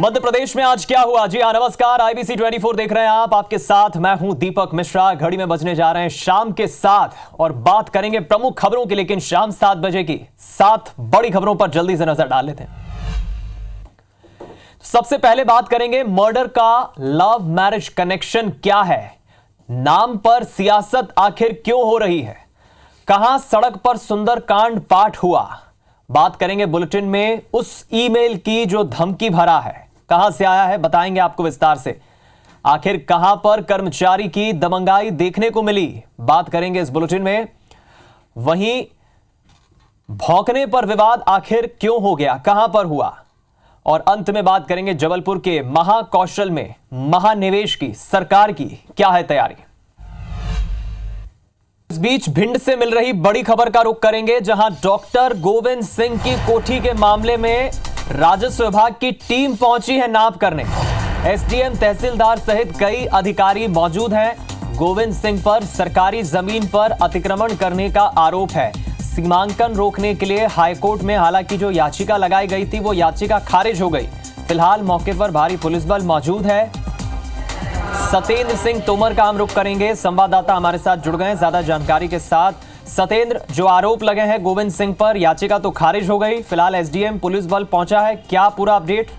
मध्य प्रदेश में आज क्या हुआ? जी हाँ, नमस्कार। IBC 24 देख रहे हैं आप। आपके साथ मैं हूं दीपक मिश्रा। घड़ी में बजने जा रहे हैं शाम के 7 और बात करेंगे प्रमुख खबरों की। लेकिन शाम 7 बजे की 7 बड़ी खबरों पर जल्दी से नजर डाल लेते हैं। सबसे पहले बात करेंगे मर्डर का लव मैरिज कनेक्शन क्या है, नाम पर सियासत आखिर क्यों हो रही है, कहां सड़क पर सुंदरकांड पाठ हुआ। बात करेंगे बुलेटिन में उस ईमेल की जो धमकी भरा है, कहां से आया है बताएंगे आपको विस्तार से। आखिर कहां पर कर्मचारी की दबंगाई देखने को मिली, बात करेंगे इस बुलेटिन में। वहीं भौंकने पर विवाद आखिर क्यों हो गया, कहां पर हुआ, और अंत में बात करेंगे जबलपुर के महाकौशल में महानिवेश की सरकार की क्या है तैयारी। इस बीच भिंड से मिल रही बड़ी खबर का रुख करेंगे, जहां डॉक्टर गोविंद सिंह की कोठी के मामले में राजस्व विभाग की टीम पहुंची है नाप करने। एसडीएम, तहसीलदार सहित कई अधिकारी मौजूद हैं। गोविंद सिंह पर सरकारी जमीन पर अतिक्रमण करने का आरोप है। सीमांकन रोकने के लिए हाईकोर्ट में हालांकि जो याचिका लगाई गई थी वो याचिका खारिज हो गई। फिलहाल मौके पर भारी पुलिस बल मौजूद है। सतेंद्र सिंह तोमर का हम रुख करेंगे, संवाददाता हमारे साथ जुड़ गए ज्यादा जानकारी के साथ। सतेंद्र, जो आरोप लगे हैं गोविंद सिंह पर, याचिका तो खारिज हो गई, फिलहाल एसडीएम पुलिस बल पहुंचा है, क्या पूरा अपडेट?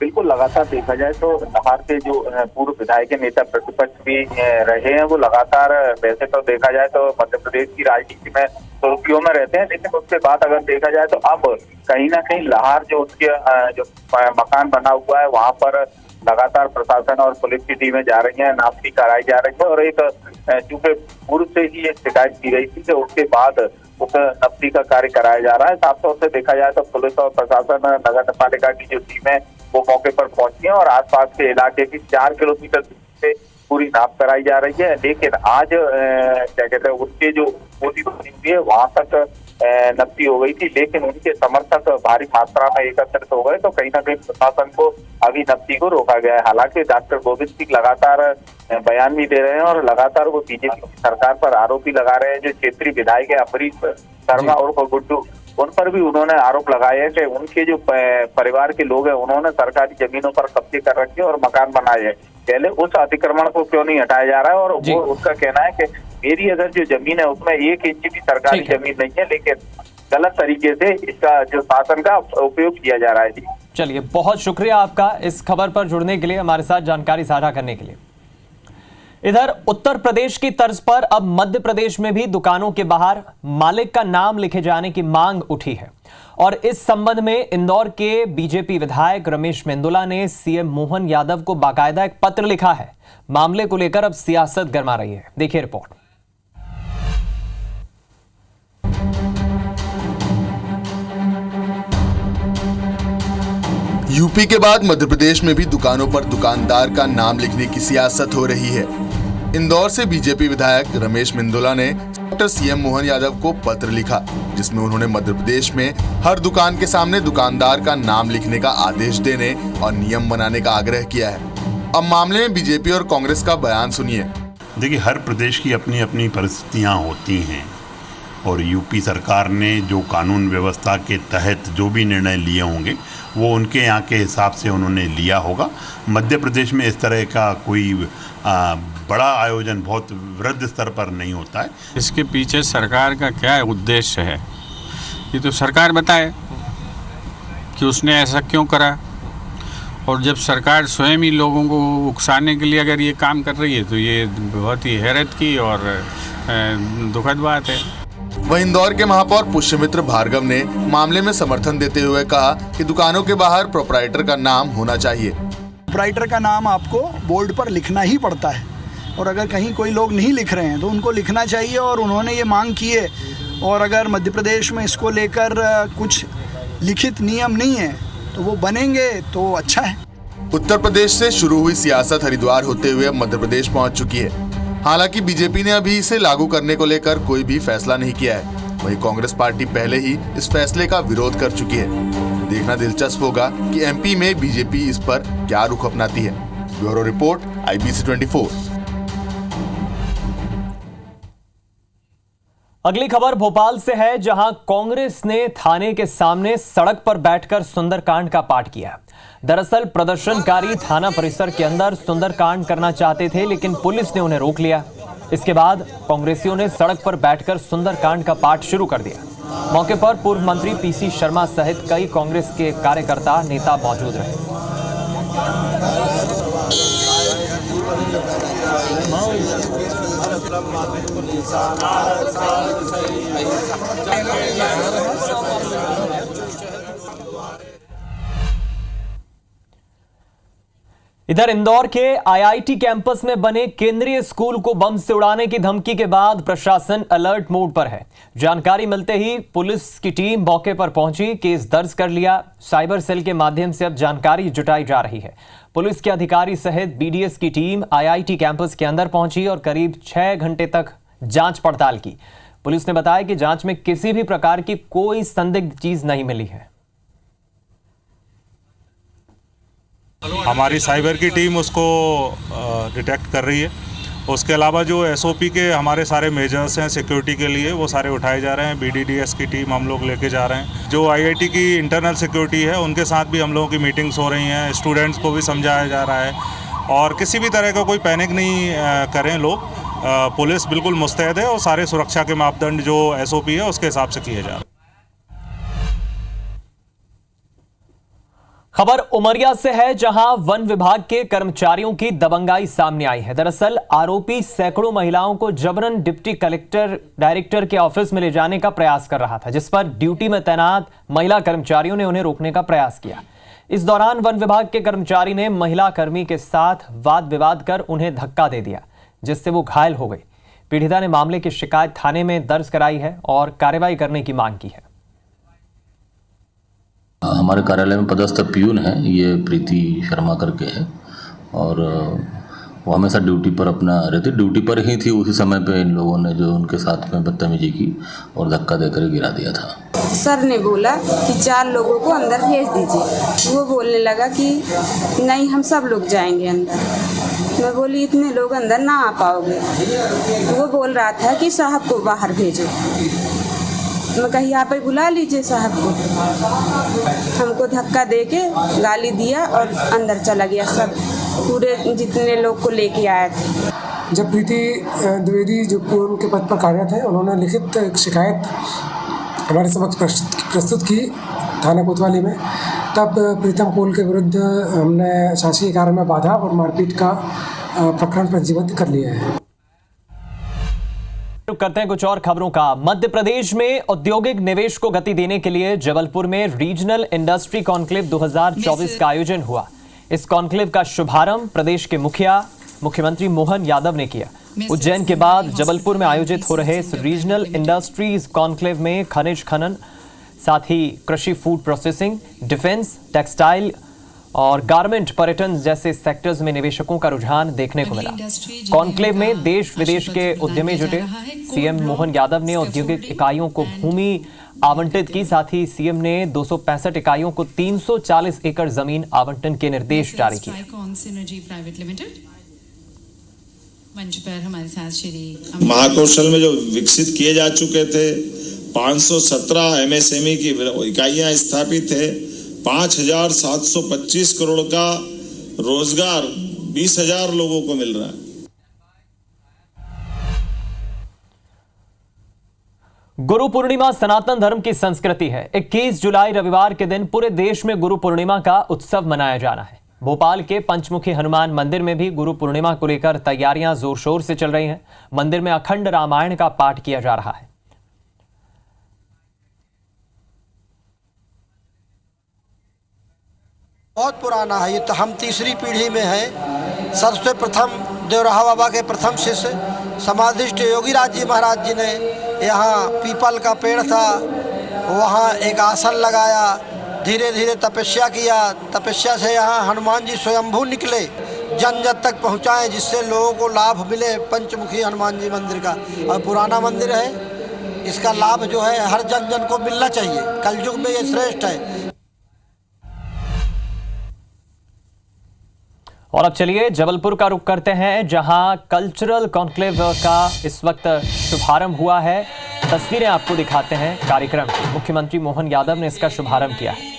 बिल्कुल, लगातार देखा जाए तो लाहौर के जो पूर्व विधायक नेता प्रतिपक्ष भी रहे हैं, वो लगातार वैसे तो देखा जाए तो मध्य प्रदेश की राजनीति में सुर्खियों में रहते हैं, लेकिन उसके बाद अगर देखा जाए तो अब कहीं ना कहीं लाहौर जो उसके जो मकान बना हुआ है वहां पर लगातार प्रशासन और पुलिस की टीमें जा रही हैं, नापी कराई जा रही है। और एक चूंकि पूर्व से ही एक शिकायत की गई थी कि उसके बाद उस नपी का कार्य कराया जा रहा है। साफ तौर से देखा जाए तो पुलिस और प्रशासन, नगर पालिका की जो टीम है वो मौके पर पहुंची है और आसपास के इलाके की 4 किलोमीटर से पूरी नाप कराई जा रही है। लेकिन आज क्या कहते हैं, उसके जो कोठी बनी हुई है वहां तक नपी हो गई थी, लेकिन उनके समर्थक भारी मात्रा में एकत्रित हो गए, तो कहीं ना कहीं प्रशासन को अभी नपी को रोका गया है। हालांकि डॉक्टर गोविंद सिंह लगातार बयान भी दे रहे हैं और लगातार वो बीजेपी की सरकार पर आरोप भी लगा रहे हैं। जो क्षेत्रीय विधायक है अमरीश शर्मा उर्फ गुड्डू, उन पर भी उन्होंने आरोप लगाए हैं कि उनके जो परिवार के लोग हैं उन्होंने सरकारी जमीनों पर कब्जे कर रखे और मकान बनाए हैं। पहले उस अतिक्रमण को क्यों नहीं हटाया जा रहा है? और वो उसका कहना है कि मेरी अगर जो जमीन है उसमें 1 इंच भी सरकारी जमीन नहीं है, लेकिन गलत तरीके से इसका जो शासन का उपयोग किया जा रहा है। जी चलिए, बहुत शुक्रिया आपका इस खबर पर जुड़ने के लिए, हमारे साथ जानकारी साझा करने के लिए। इधर उत्तर प्रदेश की तर्ज पर अब मध्य प्रदेश में भी दुकानों के बाहर मालिक का नाम लिखे जाने की मांग उठी है और इस संबंध में इंदौर के बीजेपी विधायक रमेश मेंदोला ने सीएम मोहन यादव को बाकायदा एक पत्र लिखा है। मामले को लेकर अब सियासत गरमा रही है, देखिए रिपोर्ट। यूपी के बाद मध्य प्रदेश में भी दुकानों पर दुकानदार का नाम लिखने की सियासत हो रही है। इंदौर से बीजेपी विधायक रमेश मेंदोला ने डॉक्टर सीएम मोहन यादव को पत्र लिखा, जिसमें उन्होंने मध्य प्रदेश में हर दुकान के सामने दुकानदार का नाम लिखने का आदेश देने और नियम बनाने का आग्रह किया है। अब मामले में बीजेपी और कांग्रेस का बयान सुनिए। देखिए, हर प्रदेश की अपनी अपनी परिस्थितियां होती हैं और यूपी सरकार ने जो कानून व्यवस्था के तहत जो भी निर्णय लिए होंगे वो उनके यहाँ के हिसाब से उन्होंने लिया होगा। मध्य प्रदेश में इस तरह का कोई बड़ा आयोजन बहुत वृहद स्तर पर नहीं होता है। इसके पीछे सरकार का क्या उद्देश्य है, ये तो सरकार बताए कि उसने ऐसा क्यों करा। और जब सरकार स्वयं ही लोगों को उकसाने के लिए अगर ये काम कर रही है तो ये बहुत ही हैरत की और दुखद बात है। वहीं इंदौर के महापौर पुष्यमित्र भार्गव ने मामले में समर्थन देते हुए कहा कि दुकानों के बाहर प्रोपराइटर का नाम होना चाहिए। प्रोपराइटर का नाम आपको बोर्ड पर लिखना ही पड़ता है और अगर कहीं कोई लोग नहीं लिख रहे हैं तो उनको लिखना चाहिए और उन्होंने ये मांग की है। और अगर मध्य प्रदेश में इसको लेकर कुछ लिखित नियम नहीं है तो वो बनेंगे तो अच्छा है। उत्तर प्रदेश से शुरू हुई सियासत हरिद्वार होते हुए अब मध्य प्रदेश पहुंच चुकी है। हालांकि बीजेपी ने अभी इसे लागू करने को लेकर कोई भी फैसला नहीं किया है। वहीं कांग्रेस पार्टी पहले ही इस फैसले का विरोध कर चुकी है। देखना दिलचस्प होगा कि एमपी में बीजेपी इस पर क्या रुख अपनाती है। Bureau report, IBC 24। अगली खबर भोपाल से है, जहां कांग्रेस ने थाने के सामने सड़क पर बैठकर सुंदरकांड का पाठ किया। दरअसल प्रदर्शनकारी थाना परिसर के अंदर सुंदरकांड करना चाहते थे, लेकिन पुलिस ने उन्हें रोक लिया। इसके बाद कांग्रेसियों ने सड़क पर बैठकर सुंदरकांड का पाठ शुरू कर दिया। मौके पर पूर्व मंत्री पीसी शर्मा सहित कई कांग्रेस के कार्यकर्ता नेता मौजूद रहे। इधर इंदौर के आईआईटी कैंपस में बने केंद्रीय स्कूल को बम से उड़ाने की धमकी के बाद प्रशासन अलर्ट मोड पर है। जानकारी मिलते ही पुलिस की टीम मौके पर पहुंची, केस दर्ज कर लिया। साइबर सेल के माध्यम से अब जानकारी जुटाई जा रही है। पुलिस के अधिकारी सहित बीडीएस की टीम आईआईटी कैंपस के अंदर पहुंची और करीब 6 घंटे तक जांच पड़ताल की। पुलिस ने बताया कि जांच में किसी भी प्रकार की कोई संदिग्ध चीज नहीं मिली है। हमारी साइबर की टीम उसको डिटेक्ट कर रही है। उसके अलावा जो एसओपी के हमारे सारे मेजर्स हैं सिक्योरिटी के लिए, वो सारे उठाए जा रहे हैं। बीडीडीएस की टीम हम लोग लेके जा रहे हैं। जो आईआईटी की इंटरनल सिक्योरिटी है उनके साथ भी हम लोगों की मीटिंग्स हो रही हैं। स्टूडेंट्स को भी समझाया जा रहा है और किसी भी तरह का कोई पैनिक नहीं करें लोग। पुलिस बिल्कुल मुस्तैद है और सारे सुरक्षा के मापदंड जो एसओपी है उसके हिसाब से किए जा रहे हैं। खबर उमरिया से है, जहां वन विभाग के कर्मचारियों की दबंगाई सामने आई है। दरअसल आरोपी सैकड़ों महिलाओं को जबरन डिप्टी कलेक्टर डायरेक्टर के ऑफिस में ले जाने का प्रयास कर रहा था, जिस पर ड्यूटी में तैनात महिला कर्मचारियों ने उन्हें रोकने का प्रयास किया। इस दौरान वन विभाग के कर्मचारी ने महिला कर्मी के साथ वाद विवाद कर उन्हें धक्का दे दिया, जिससे वो घायल हो गई। पीड़िता ने मामले की शिकायत थाने में दर्ज कराई है और कार्रवाई करने की मांग की है। हमारे कार्यालय में पदस्थ प्यून है, ये प्रीति शर्मा करके है और वो हमेशा ड्यूटी पर अपना रहती, ड्यूटी पर ही थी। उसी समय पे इन लोगों ने जो उनके साथ में बदतमीजी की और धक्का देकर गिरा दिया था। सर ने बोला कि 4 लोगों को अंदर भेज दीजिए। वो बोलने लगा कि नहीं, हम सब लोग जाएंगे अंदर। मैं बोली इतने लोग अंदर ना आ पाओगे। तो वो बोल रहा था कि साहब को बाहर भेजो। मैं कही यहाँ पर बुला लीजिए साहब को। हमको धक्का दे के गाली दिया और अंदर चला गया। सब पूरे जितने लोग को लेके आए थे। जब प्रीति द्विवेदी जो उनके पद पर कार्यरत है, उन्होंने लिखित एक शिकायत हमारे समक्ष प्रस्तुत की थाना कोतवाली में, तब प्रीतम कोल के विरुद्ध हमने शासकीय कार्य में बाधा और मारपीट का प्रकरण पंजीबद्ध कर लिया है। करते हैं कुछ और खबरों का। मध्य प्रदेश में औद्योगिक निवेश को गति देने के लिए जबलपुर में रीजनल इंडस्ट्री कॉन्क्लेव 2024 का आयोजन हुआ। इस कॉन्क्लेव का शुभारंभ प्रदेश के मुख्यमंत्री मोहन यादव ने किया। उज्जैन के बाद जबलपुर में आयोजित हो रहे इस रीजनल इंडस्ट्रीज कॉन्क्लेव में खनिज खनन, साथ ही कृषि, फूड प्रोसेसिंग, डिफेंस, टेक्सटाइल और गारमेंट, पर्यटन जैसे सेक्टर्स में निवेशकों का रुझान देखने को मिला। कॉन्क्लेव में देश विदेश के उद्यमी जुटे। सीएम मोहन यादव ने औद्योगिक इकाइयों को भूमि आवंटित की, साथ ही सीएम ने 265 इकाइयों को 340 एकड़ जमीन आवंटन के निर्देश जारी किए। मंच पर हमारे साथ श्री महाकौशल में जो विकसित किए जा चुके थे, 517 एमएसएमई की इकाइयां स्थापित है, 5,725 करोड़ का रोजगार 20,000 लोगों को मिल रहा है। गुरु पूर्णिमा सनातन धर्म की संस्कृति है। 21 जुलाई रविवार के दिन पूरे देश में गुरु पूर्णिमा का उत्सव मनाया जाना है। भोपाल के पंचमुखी हनुमान मंदिर में भी गुरु पूर्णिमा को लेकर तैयारियां जोर शोर से चल रही हैं। मंदिर में अखंड रामायण का पाठ किया जा रहा है। बहुत पुराना है ये, तो हम तीसरी पीढ़ी में है। सबसे प्रथम देवराहा बाबा के प्रथम शिष्य समाधिष्ट योगीराज जी महाराज जी ने यहाँ पीपल का पेड़ था, वहाँ एक आसन लगाया, धीरे धीरे तपस्या किया। तपस्या से यहाँ हनुमान जी स्वयंभू निकले, जन जन तक पहुँचाएं, जिससे लोगों को लाभ मिले पंचमुखी हनुमान जी मंदिर का। और पुराना मंदिर है, इसका लाभ जो है हर जन जन को मिलना चाहिए। कलयुग में ये श्रेष्ठ है। और अब चलिए जबलपुर का रुख करते हैं, जहां कल्चरल कॉन्क्लेव का इस वक्त शुभारंभ हुआ है। तस्वीरें आपको दिखाते हैं कार्यक्रम की। मुख्यमंत्री मोहन यादव ने इसका शुभारंभ किया है।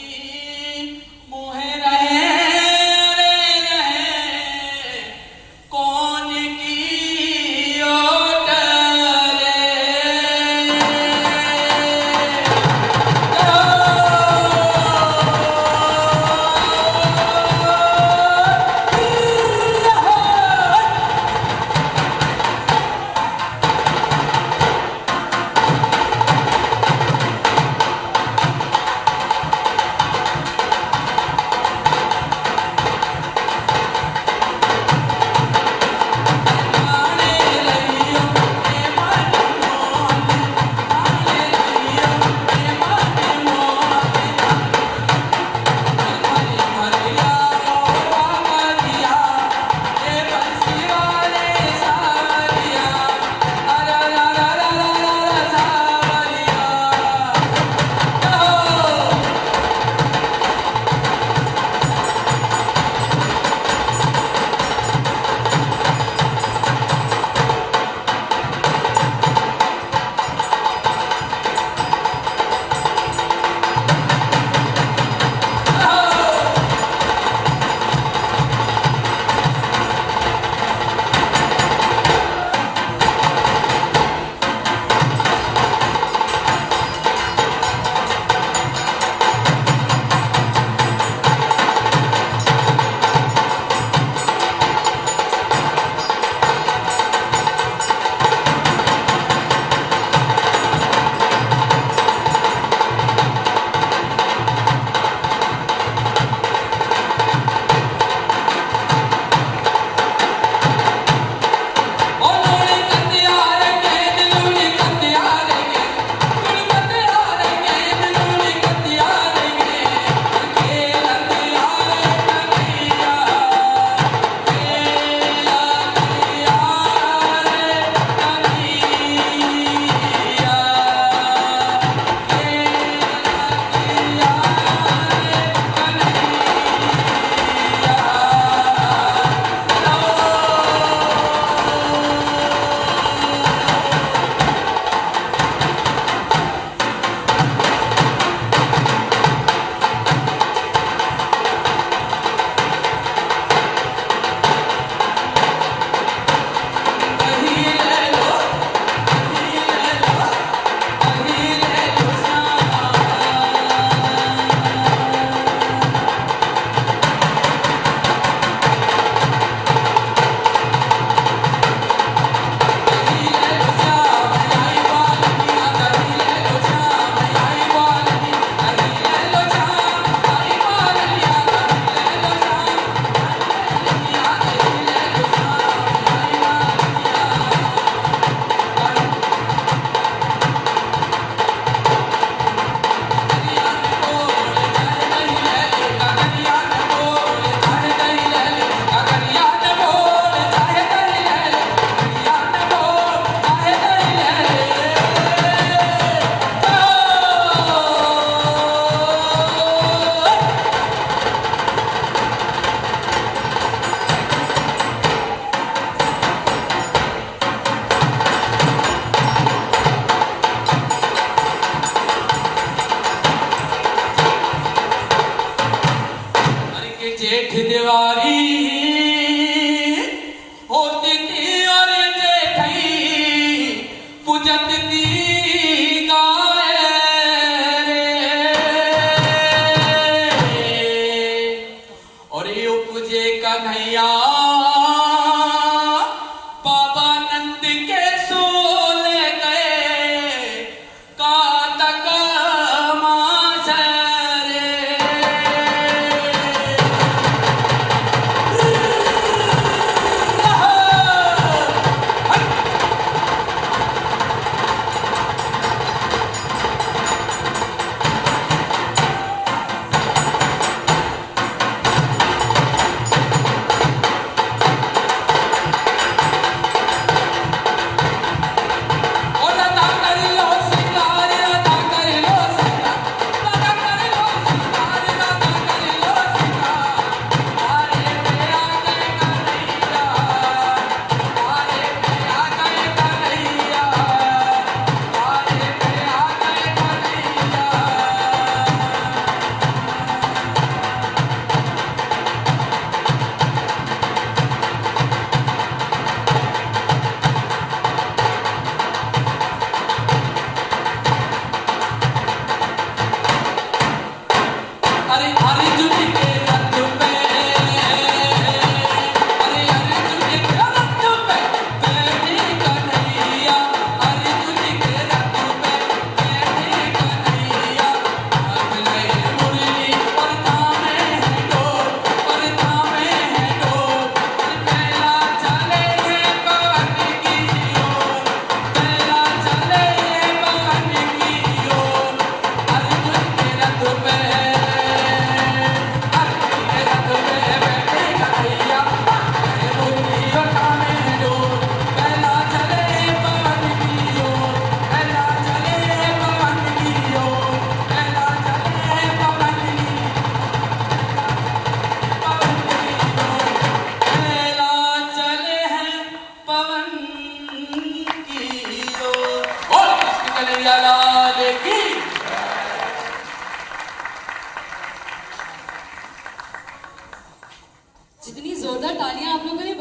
तुझे कन्हैया बाबा नंद के सोल गए कातक मासरे। जितनी जोरदार तालियां आप लोगों ने